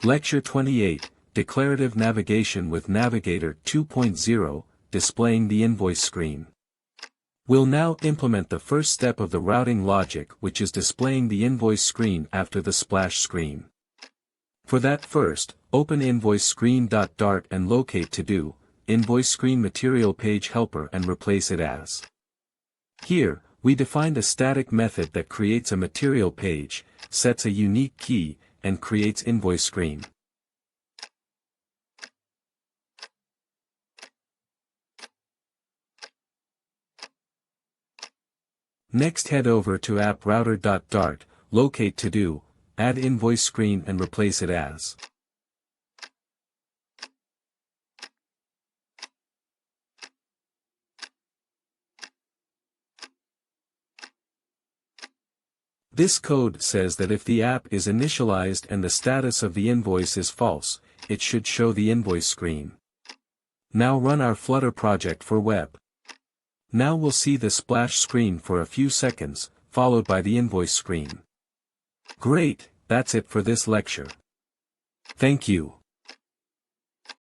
Lecture 28, Declarative Navigation with Navigator 2.0, Displaying the Invoice Screen. We'll now implement the first step of the routing logic, which is displaying the invoice screen after the splash screen. For that, first, open InvoiceScreen.dart and locate To-Do, InvoiceScreen Material Page Helper and replace it as. Here, we defined a static method that creates a material page, sets a unique key, and creates InvoiceScreen. Next, head over to AppRouter.dart, locate To-Do, add InvoiceScreen and replace it as. This code says that if the app is initialized and the status of the invoice is false, it should show the invoice screen. Now run our Flutter project for web. Now we'll see the splash screen for a few seconds, followed by the invoice screen. Great, that's it for this lecture. Thank you.